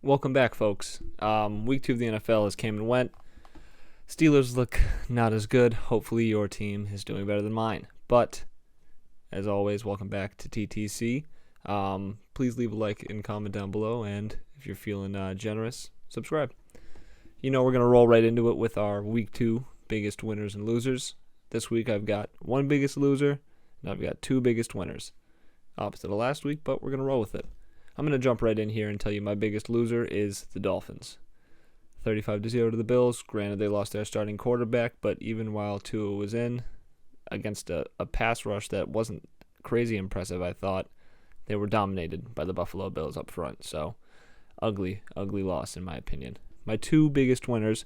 Welcome back, folks. Week 2 of the NFL has came and went. Steelers look not as good. Hopefully your team is doing better than mine. But, as always, welcome back to TTC. Please leave a like and comment down below, and if you're feeling generous, subscribe. We're going to roll right into it with our Week 2 biggest winners and losers. This week I've got one biggest loser, and I've got two biggest winners. Opposite of last week, but we're going to roll with it. I'm going to jump right in here and tell you my biggest loser is the Dolphins. 35-0 to the Bills. Granted, they lost their starting quarterback, but even while Tua was in, against a pass rush that wasn't crazy impressive, I thought, they were dominated by the Buffalo Bills up front. So, ugly loss in my opinion. My two biggest winners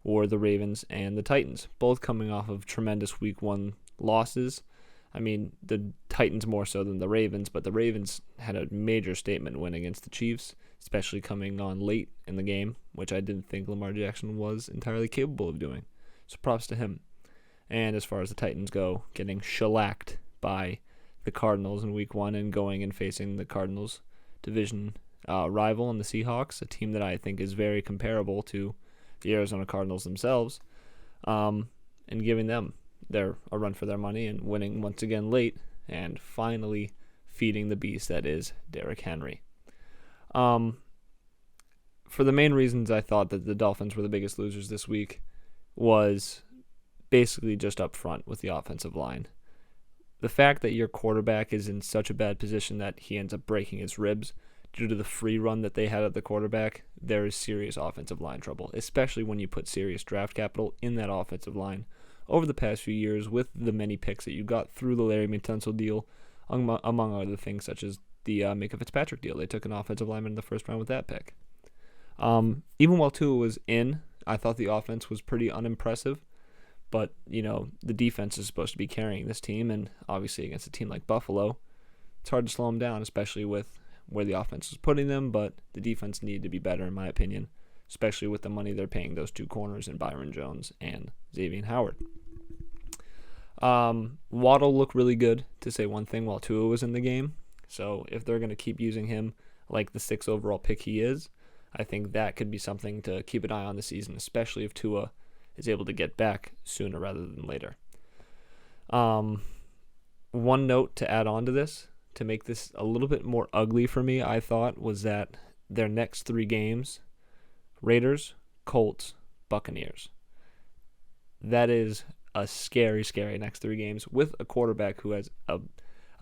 were the Ravens and the Titans, both coming off of tremendous Week 1 losses. I mean, the Titans more so than the Ravens, but the Ravens had a major statement win against the Chiefs, especially coming on late in the game, which I didn't think Lamar Jackson was entirely capable of doing. So props to him. And as far as the Titans go, getting shellacked by the Cardinals in Week 1 and going and facing the Cardinals division rival in the Seahawks, a team that I think is very comparable to the Arizona Cardinals themselves, and giving them a run for their money and winning once again late and finally feeding the beast that is Derrick Henry. For the main reasons I thought that the Dolphins were the biggest losers this week was basically just up front with the offensive line. The fact that your quarterback is in such a bad position that he ends up breaking his ribs due to the free run that they had at the quarterback, there is serious offensive line trouble, especially when you put serious draft capital in that offensive line over the past few years with the many picks that you got through the Larry Tunsil deal, among other things such as the Micah Fitzpatrick deal. They took an offensive lineman in the first round with that pick. Even while Tua was in, I thought the offense was pretty unimpressive, but, the defense is supposed to be carrying this team, and obviously against a team like Buffalo, it's hard to slow them down, especially with where the offense was putting them, but the defense needed to be better, in my opinion, especially with the money they're paying those two corners in Byron Jones and Xavier Howard. Waddle looked really good, to say one thing, while Tua was in the game. So if they're going to keep using him like the 6th overall pick he is, I think that could be something to keep an eye on this season, especially if Tua is able to get back sooner rather than later. One note to add on to this, to make this a little bit more ugly for me, I thought, was that their next 3 games, Raiders, Colts, Buccaneers. That is a scary next 3 games with a quarterback who has a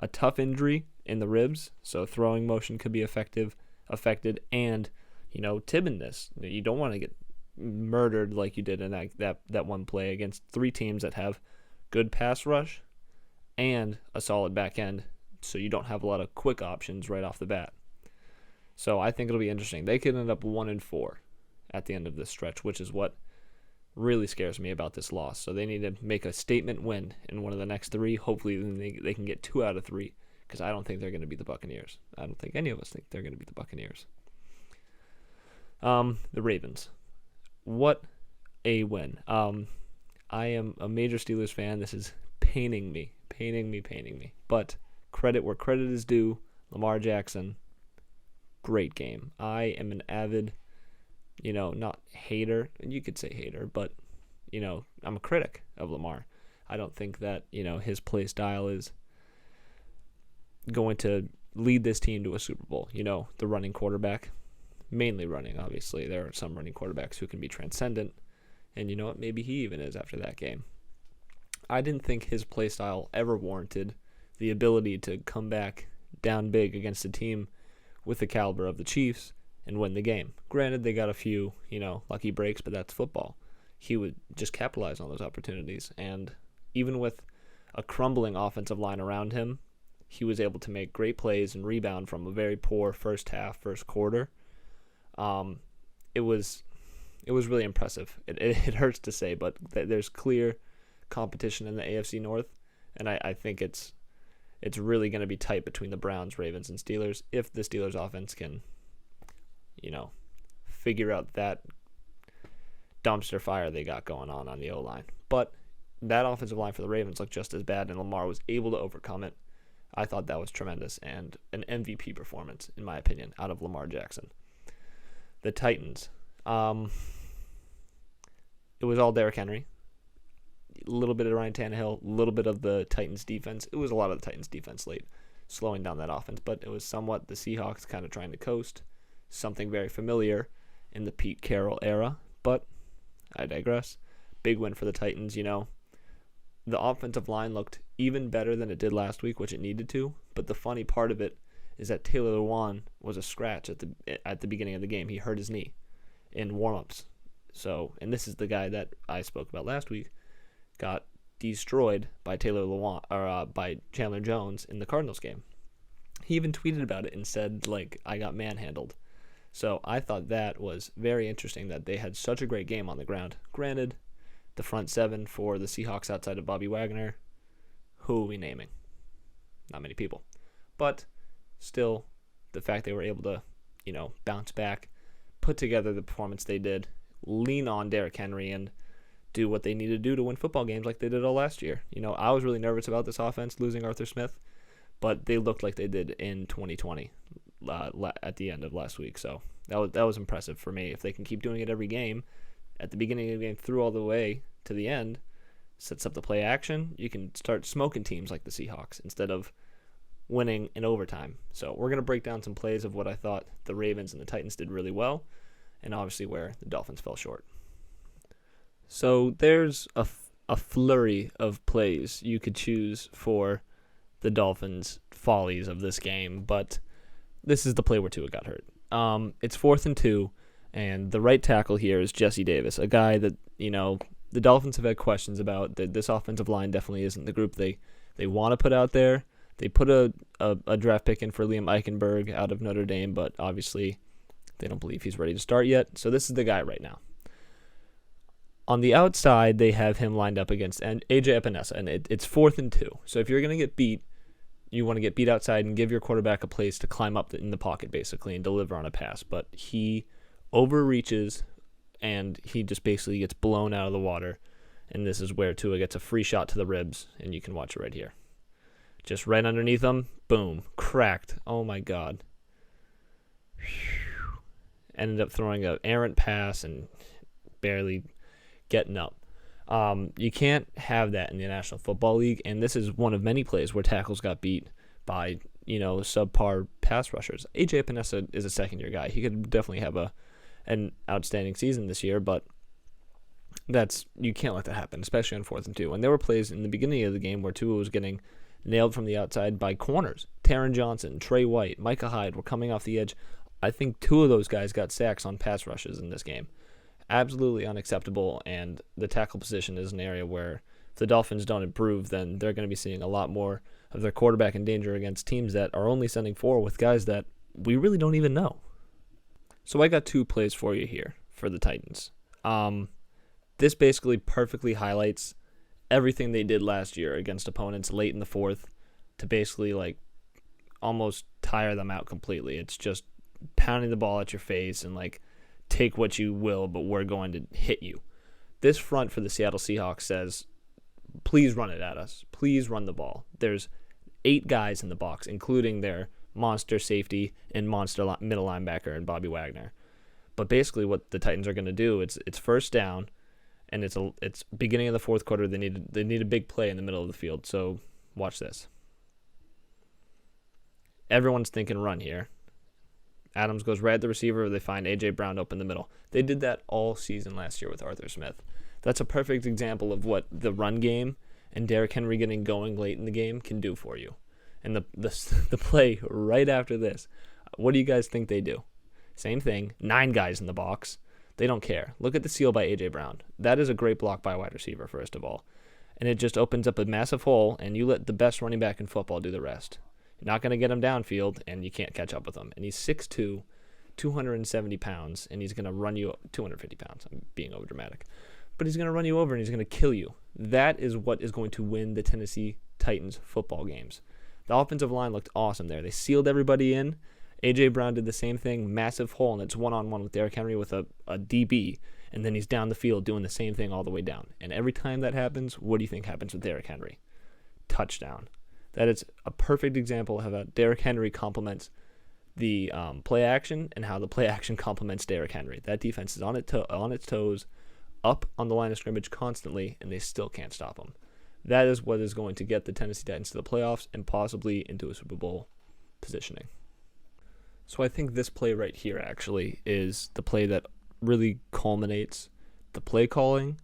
tough injury in the ribs, so throwing motion could be affected, and Tibbin-ness. You don't want to get murdered like you did in that one play against 3 teams that have good pass rush and a solid back end, so you don't have a lot of quick options right off the bat. So I think it'll be interesting. They could end up 1-4 at the end of this stretch, which is what really scares me about this loss. So they need to make a statement win in one of the next 3. Hopefully they can get 2 out of 3, because I don't think they're going to beat the Buccaneers. I don't think any of us think they're going to beat the Buccaneers. The Ravens. What a win. I am a major Steelers fan. This is paining me. But credit where credit is due. Lamar Jackson, great game. I am an avid, not hater, and you could say hater, but, I'm a critic of Lamar. I don't think that, his play style is going to lead this team to a Super Bowl. The running quarterback, mainly running, obviously. There are some running quarterbacks who can be transcendent, and maybe he even is after that game. I didn't think his play style ever warranted the ability to come back down big against a team with the caliber of the Chiefs and win the game. Granted, they got a few, lucky breaks, but that's football. He would just capitalize on those opportunities, and even with a crumbling offensive line around him, he was able to make great plays and rebound from a very poor first quarter. It was really impressive. It hurts to say, but there's clear competition in the AFC North, and I think it's really going to be tight between the Browns, Ravens, and Steelers if the Steelers offense can, figure out that dumpster fire they got going on the O-line. But that offensive line for the Ravens looked just as bad, and Lamar was able to overcome it. I thought that was tremendous and an MVP performance, in my opinion, out of Lamar Jackson. The Titans. It was all Derrick Henry. A little bit of Ryan Tannehill, a little bit of the Titans defense. It was a lot of the Titans defense late, slowing down that offense, but it was somewhat the Seahawks kind of trying to coast, something very familiar in the Pete Carroll era, but I digress. Big win for the Titans, The offensive line looked even better than it did last week, which it needed to, but the funny part of it is that Taylor Lewan was a scratch at the beginning of the game. He hurt his knee in warmups. So, and this is the guy that I spoke about last week, got destroyed by by Chandler Jones in the Cardinals game. He even tweeted about it and said, I got manhandled. So I thought that was very interesting that they had such a great game on the ground. Granted, the front seven for the Seahawks outside of Bobby Wagner, who are we naming? Not many people. But still, the fact they were able to, bounce back, put together the performance they did, lean on Derrick Henry, and do what they need to do to win football games like they did all last year. I was really nervous about this offense losing Arthur Smith, but they looked like they did in 2020 at the end of last week. So that was impressive for me. If they can keep doing it every game, at the beginning of the game through all the way to the end, sets up the play action, you can start smoking teams like the Seahawks instead of winning in overtime. So we're going to break down some plays of what I thought the Ravens and the Titans did really well, and obviously where the Dolphins fell short. So there's a flurry of plays you could choose for the Dolphins' follies of this game, but this is the play where Tua got hurt. It's 4th and 2, and the right tackle here is Jesse Davis, a guy that, the Dolphins have had questions about. This offensive line definitely isn't the group they want to put out there. They put a draft pick in for Liam Eichenberg out of Notre Dame, but obviously they don't believe he's ready to start yet. So this is the guy right now. On the outside, they have him lined up against AJ Epinesa, and it's 4th and 2. So if you're going to get beat, you want to get beat outside and give your quarterback a place to climb up in the pocket, basically, and deliver on a pass. But he overreaches, and he just basically gets blown out of the water. And this is where Tua gets a free shot to the ribs, and you can watch it right here. Just right underneath him, boom, cracked. Oh, my God. Ended up throwing an errant pass and barely getting up. You can't have that in the National Football League, and this is one of many plays where tackles got beat by, subpar pass rushers. AJ Epinesa is a second-year guy. He could definitely have an outstanding season this year, but you can't let that happen, especially on 4th and 2. And there were plays in the beginning of the game where Tua was getting nailed from the outside by corners. Taron Johnson, Trey White, Micah Hyde were coming off the edge. I think 2 of those guys got sacks on pass rushes in this game. Absolutely unacceptable, and the tackle position is an area where if the Dolphins don't improve, then they're going to be seeing a lot more of their quarterback in danger against teams that are only sending forward with guys that we really don't even know. So I got 2 plays for you here for the Titans. This basically perfectly highlights everything they did last year against opponents late in the 4th to basically almost tire them out completely. It's just pounding the ball at your face and take what you will, but we're going to hit you. This front for the Seattle Seahawks says, please run it at us. Please run the ball. There's 8 guys in the box, including their monster safety and monster middle linebacker and Bobby Wagner. But basically what the Titans are going to do, it's 1st down, and it's beginning of the 4th quarter. They need a big play in the middle of the field. So watch this. Everyone's thinking run here. Adams goes right at the receiver. They find A.J. Brown open the middle. They did that all season last year with Arthur Smith. That's a perfect example of what the run game and Derrick Henry getting going late in the game can do for you. And the play right after this, what do you guys think they do? Same thing, 9 guys in the box. They don't care. Look at the seal by A.J. Brown. That is a great block by a wide receiver, first of all. And it just opens up a massive hole, and you let the best running back in football do the rest. You're not going to get him downfield, and you can't catch up with him. And he's 6'2", 270 pounds, and he's going to run you 250 pounds. I'm being overdramatic. But he's going to run you over, and he's going to kill you. That is what is going to win the Tennessee Titans football games. The offensive line looked awesome there. They sealed everybody in. A.J. Brown did the same thing, massive hole, and it's one-on-one with Derrick Henry with a DB, and then he's down the field doing the same thing all the way down. And every time that happens, what do you think happens with Derrick Henry? Touchdown. That is a perfect example of how Derrick Henry complements the play action and how the play action complements Derrick Henry. That defense is on its toes, up on the line of scrimmage constantly, and they still can't stop them. That is what is going to get the Tennessee Titans to the playoffs and possibly into a Super Bowl positioning. So I think this play right here actually is the play that really culminates the play calling,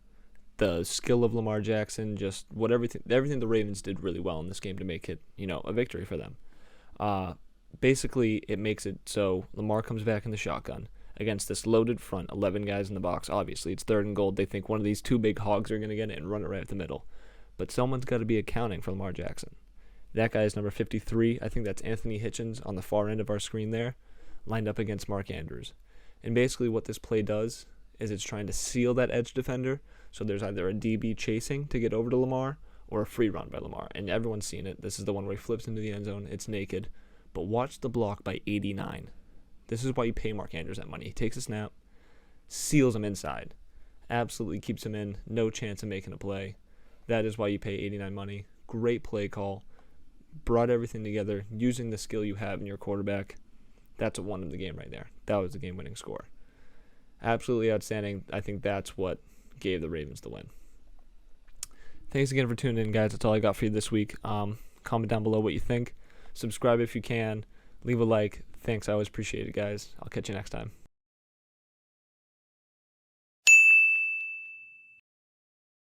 the skill of Lamar Jackson, just everything the Ravens did really well in this game to make it, a victory for them. Basically, it makes it so Lamar comes back in the shotgun against this loaded front, 11 guys in the box. Obviously, it's 3rd and goal. They think one of these two big hogs are going to get it and run it right up the middle. But someone's got to be accounting for Lamar Jackson. That guy is number 53. I think that's Anthony Hitchens on the far end of our screen there, lined up against Mark Andrews. And basically what this play does is it's trying to seal that edge defender, so there's either a DB chasing to get over to Lamar or a free run by Lamar. And everyone's seen it. This is the one where he flips into the end zone. It's naked. But watch the block by 89. This is why you pay Mark Andrews that money. He takes a snap, seals him inside, absolutely keeps him in, no chance of making a play. That is why you pay 89 money. Great play call. Brought everything together using the skill you have in your quarterback. That's what won him the game right there. That was the game-winning score. Absolutely outstanding. I think that's what gave the Ravens the win. Thanks again for tuning in, guys. That's all I got for you this week. Comment down below what you think. Subscribe if you can. Leave a like. Thanks. I always appreciate it, guys. I'll catch you next time.